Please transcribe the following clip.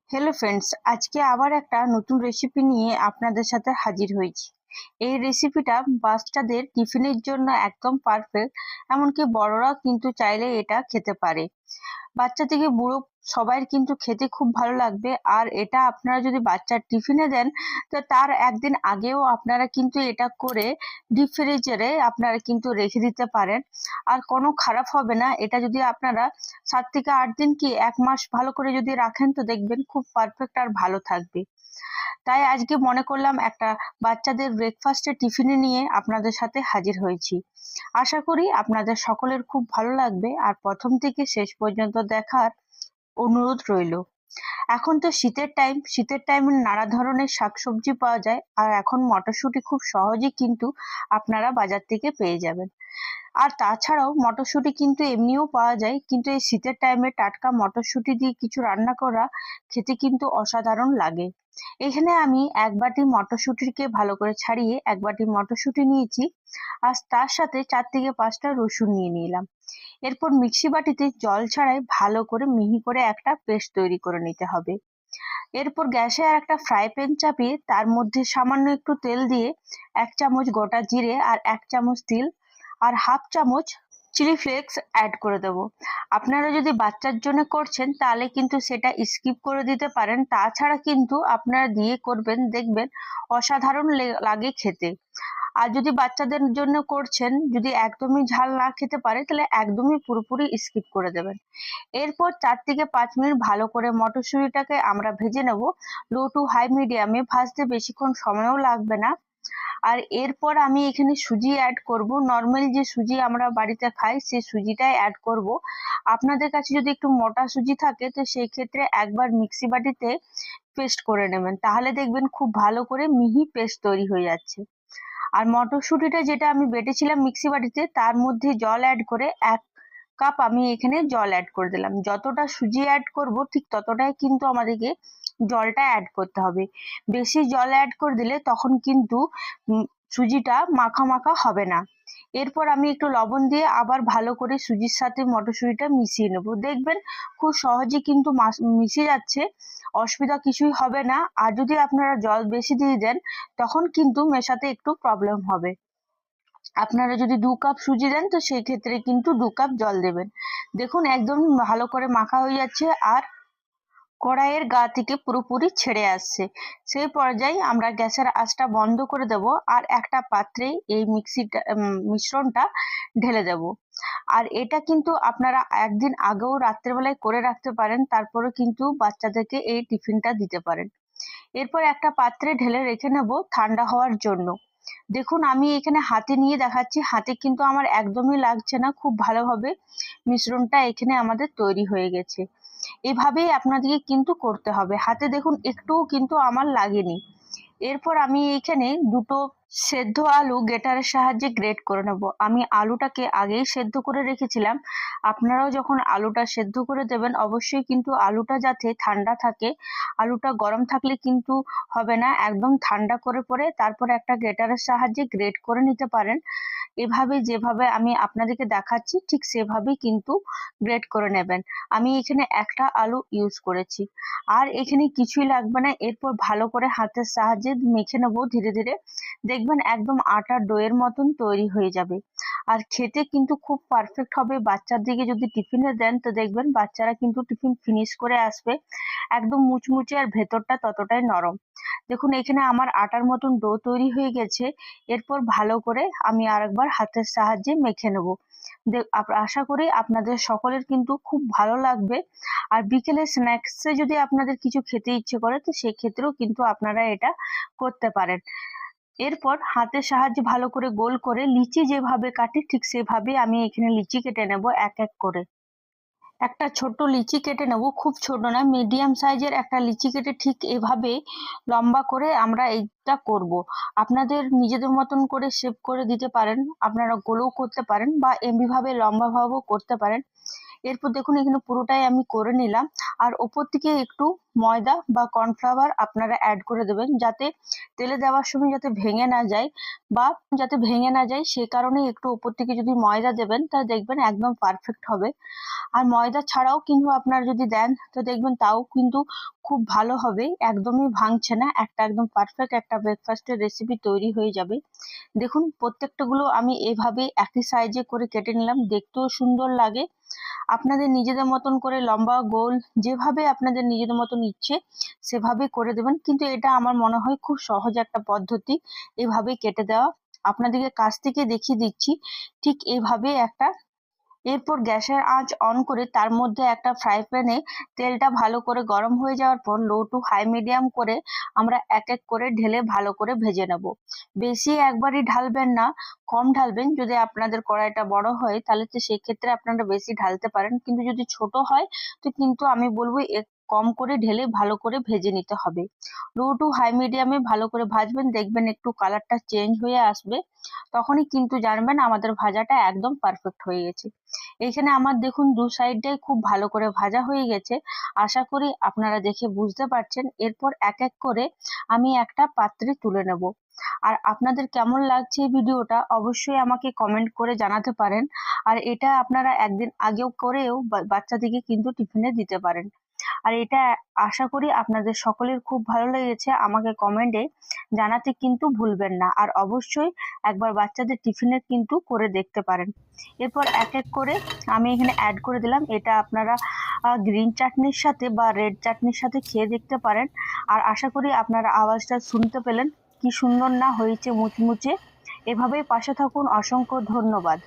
Hello friends, আজকে আবার একটা নতুন রেসিপি নিয়ে আপনাদের সাথে হাজির হয়েছি। এই রেসিপিটা বাচ্চাদের টিফিনের জন্য একদম পারফেক্ট। এমনকি বড়রাও কিন্তু চাইলে এটা খেতে পারে। বাচ্চা থেকে বুড়ো সবাই কিন্তু খেতে খুব ভালো লাগবে। আর এটা আপনারা যদি বাচ্চার টিফিনে দেন, তো তার একদিন আগেও আপনারা কিন্তু এটা করে ডিপ ফ্রিজারে আপনারা কিন্তু রেখে দিতে পারেন। আর কোনো খারাপ হবে না। এটা যদি আপনারা 7 থেকে 8 দিন কি 1 মাস ভালো করে যদি রাখেন, তো দেখবেন খুব পারফেক্ট আর ভালো থাকবে। তাই আজকে মনে করলাম একটা বাচ্চাদের ব্রেকফাস্টের টিফিনে নিয়ে আপনাদের সাথে হাজির হয়েছি। আশা করি আপনাদের সকলের খুব ভালো লাগবে, আর প্রথম থেকে শেষ পর্যন্ত দেখার অনুরোধ রইল। এখন তো শীতের টাইমে নানা ধরনের শাকসবজি পাওয়া যায়, আর এখন মটরশুঁটি খুব সহজেই কিন্তু আপনারা বাজার থেকে পেয়ে যাবেন। আর তাছাড়াও মটরশুঁটি কিন্তু এমনিও পাওয়া যায়, কিন্তু এই শীতের টাইমে টাটকা মটরশুঁটি দিয়ে কিছু রান্না করা খেতে কিন্তু অসাধারণ লাগে। এখানে আমি 1 বাটি মটরশুঁটিকে ভালো করে ছাড়িয়ে 1 বাটি মটরশুঁটি নিয়েছি, আর তার সাথে 4 থেকে 5টা রসুন নিয়ে নিলাম। এরপর মিক্সি বাটিতে জল ছাড়াই ভালো করে মিহি করে একটা পেস্ট তৈরি করে নিতে হবে। এরপর গ্যাসে আর একটা ফ্রাই প্যান চাপিয়ে তার মধ্যে সামান্য একটু তেল দিয়ে 1 চামচ গোটা জিরে আর 1 চামচ তিল আর হাফ চামচ চিলি ফ্লেক্স অ্যাড করে দেবো। আপনারা যদি বাচ্চার জন্য করছেন তাহলে কিন্তু সেটা স্কিপ করে দিতে পারেন। তাছাড়া কিন্তু আপনারা দিয়ে করবেন, দেখবেন অসাধারণ লাগে খেতে। আর যদি বাচ্চাদের জন্য করছেন, যদি একদমই ঝাল না খেতে পারে, তাহলে একদমই পুরোপুরি স্কিপ করে দেবেন। এরপর 4 থেকে 5 মিনিট ভালো করে মটরশুঁটিটাকে আমরা ভেজে নেব। লো টু হাই মিডিয়ামে ভাজতে বেশিক্ষণ সময়ও লাগবে না। আর এরপর আমি এখানে সুজি অ্যাড করব। নর্মাল যে সুজি আমরা বাড়িতে খাই সেই সুজিটাই অ্যাড করব। আপনাদের কাছে যদি একটু মোটা সুজি থাকে, তো সেই ক্ষেত্রে একবার মিক্সি বাটিতে পেস্ট করে নেবেন, তাহলে দেখবেন খুব ভালো করে মিহি পেস্ট তৈরি হয়ে যাচ্ছে। আর মটরশুঁটিটা যেটা আমি বেটেছিলাম মিক্সি বাটিতে, তার মধ্যে জল অ্যাড করে 1 কাপ আমি এখানে জল অ্যাড করে দিলাম। যতটা সুজি অ্যাড করব ঠিক ততটাই কিন্তু আমাদেরকে জলটা অ্যাড করতে হবে। বেশি জল অ্যাড করে দিলে তখন কিন্তু সুজিটা মাখা মাখা হবে না। এরপর আমি একটু লবণ দিয়ে আবার ভালো করে সুজির সাথে মটরশুঁটিটা মিশিয়ে নেব। দেখবেন খুব সহজে কিন্তু মিশে যাচ্ছে, অসুবিধা কিছুই হবে না। আর যদি আপনারা জল বেশি দিয়ে দেন, তখন কিন্তু মেশাতে একটু প্রবলেম হবে। আপনারা যদি 2 কাপ সুজি দেন, তো সেই ক্ষেত্রে কিন্তু 2 কাপ জল দেবেন। দেখুন একদম ভালো করে মাখা হয়ে যাচ্ছে, আর কড়াইয়ের গা থেকে পুরোপুরি ছেড়ে আসছে। সেই পর্যায়ে আমরা গ্যাসের আঁচটা বন্ধ করে দেব, আর একটা পাত্রে এই মিশ্রণটা ঢেলে দেব। আর এটা কিন্তু আপনারা একদিন আগেও রাত্রেবেলায় করে রাখতে পারেন, তারপরে কিন্তু বাচ্চাদেরকে এই টিফিনটা দিতে পারেন। এরপর একটা পাত্রে ঢেলে রেখে নেব ঠান্ডা হওয়ার জন্য। দেখুন আমি এখানে হাতে নিয়ে দেখাচ্ছি, হাতে কিন্তু আমার একদমই লাগছে না, খুব ভালোভাবে মিশ্রণটা এখানে আমাদের তৈরি হয়ে গেছে। এভাবেই আপনাদেরকে কিন্তু করতে হবে। হাতে দেখুন একটুও কিন্তু আমার লাগেনি। এরপর আমি এখানে 2টো সেদ্ধ আলু গ্রেটারের সাহায্যে গ্রেট করে নেব। আমি আলুটাকে আগেই সেদ্ধ করে রেখেছিলাম। আপনারাও যখন আলুটা সেদ্ধ করে দেবেন, অবশ্যই কিন্তু আলুটা যাতে ঠান্ডা থাকে। আলুটা গরম থাকলে কিন্তু হবে না, একদম ঠান্ডা করে পরে তারপরে একটা গ্রেটারের সাহায্যে গ্রেট করে নিতে পারেন। এভাবে যেভাবে আমি আপনাদেরকে দেখাচ্ছি ঠিক সেভাবেই কিন্তু গ্রেট করে নেবেন। আমি এখানে একটা আলু ইউজ করেছি। আর এখানে কিছুই লাগবে না। এরপর ভালো করে হাতের সাহায্যে মেখে নেবো ধীরে ধীরে। দেখবেন একদম আটার ডোয়ের মতন তৈরি হয়ে যাবে। আর খেতে কিন্তু খুব পারফেক্ট হবে। বাচ্চাদেরকে যদি টিফিনে দেন, তো দেখবেন বাচ্চারা কিন্তু টিফিন ফিনিশ করে আসবে একদম মুচমুচে, আর ভেতরটা ততটাই নরম। দেখুন এখানে আমার আটার মতন ডো তৈরি হয়ে গেছে। এরপর ভালো করে আমি আরেকবার হাতের সাহায্যে মেখে নেব। আশা করি আপনাদের সকলের কিন্তু খুব ভালো লাগবে। আর বিকেলে স্ন্যাক্সে যদি আপনাদের কিছু খেতে ইচ্ছে করে, তো সেক্ষেত্রেও কিন্তু আপনারা এটা করতে পারেন। এরপর হাতের সাহায্যে ভালো করে গোল করে লিচি যেভাবে কাটি, ঠিক সেভাবে আমি এখানে লিচি কেটে নেব এক এক করে। একটা ছোট্ট লিচি কেটে নেব, খুব ছোট না, মিডিয়াম সাইজের একটা লিচি কেটে ঠিক এভাবে লম্বা করে আমরা এইটা করব। আপনাদের নিজেদের মতন করে শেপ করে দিতে পারেন, আপনারা গোলও করতে পারেন বা এমনি ভাবে লম্বা ভাবেও করতে পারেন। এরপর দেখুন এখানে পুরোটাই আমি করে নিলাম। আর ওপর থেকে একটু ময়দা বা কর্নফ্লাওয়ার আপনারা অ্যাড করে দেবেন, যাতে তেলে দেওয়ার সময় যাতে ভেঙে না যায় সে কারণে একটু ওপর থেকে যদি ময়দা দেবেন তাহলে দেখবেন একদম পারফেক্ট হবে। আর ময়দা ছাড়াও কিন্তু আপনারা যদি দেন তো দেখবেন তাও কিন্তু খুব ভালো হবে, একদমই ভাঙছে না, একদম পারফেক্ট একটা ব্রেকফাস্টের রেসিপি তৈরি হয়ে যাবে। দেখুন প্রত্যেকটাগুলো আমি এভাবে একই সাইজে করে কেটে নিলাম, দেখতেও সুন্দর লাগে। আপনাদের নিজেদের মতন করে লম্বা গোল যেভাবে আপনাদের নিজেদের মতন ইচ্ছে সেভাবে করে দেবেন, কিন্তু এটা আমার মনে হয় খুব সহজ একটা পদ্ধতি এভাবেই কেটে দেওয়া। আপনাদেরকে কাছ থেকে দেখিয়ে দিচ্ছি ঠিক এইভাবে একটা। এরপর গ্যাসের আঁচ অন করে তার মধ্যে একটা ফ্রাই প্যানে তেলটা ভালো করে গরম হয়ে যাওয়ার পর লো টু হাই মিডিয়াম করে আমরা এক এক করে ঢেলে ভালো করে ভেজে নেব। বেশি একবারই ঢালবেন না, কম ঢালবেন। যদি আপনাদের কড়াইটা বড় হয় তাহলে তো সেক্ষেত্রে আপনারা বেশি ঢালতে পারেন, কিন্তু যদি ছোট হয় তো কিন্তু আমি বলবো কম করে ঢেলে ভালো করে ভেজে নিতে হবে। লো টু হাই মিডিয়ামে ভালো করে ভাজবেন, দেখবেন একটু কালারটা চেঞ্জ হয়ে আসবে, তখনই কিন্তু জানবেন আমাদের ভাজাটা একদম পারফেক্ট হয়ে গেছে। এইখানে আমার দেখুন দু সাইডটাই খুব ভালো করে ভাজা হয়ে গেছে, আশা করি আপনারা দেখে বুঝতে পারছেন। এরপর এক এক করে আমি একটা পাত্রে তুলে নেব। আর আপনাদের কেমন লাগছে এই ভিডিওটা অবশ্যই আমাকে কমেন্ট করে জানাতে পারেন। আর এটা আপনারা একদিন আগেও করেও বাচ্চাদেরকে কিন্তু টিফিনে দিতে পারেন। আর এটা আশা করি আপনাদের সকলের খুব ভালো লেগেছে, আমাকে কমেন্টে জানাতে কিন্তু ভুলবেন না। আর অবশ্যই একবার বাচ্চাদের টিফিনে কিন্তু করে দেখতে পারেন। এরপর এক এক করে আমি এখানে অ্যাড করে দিলাম। এটা আপনারা গ্রিন চাটনির সাথে বা রেড চাটনির সাথে খেয়ে দেখতে পারেন। আর আশা করি আপনারা আওয়াজটা শুনতে পেলেন কি সুন্দর না হয়েছে মুচমুচে। এভাবেই পাশে থাকুন, অসংখ্য ধন্যবাদ।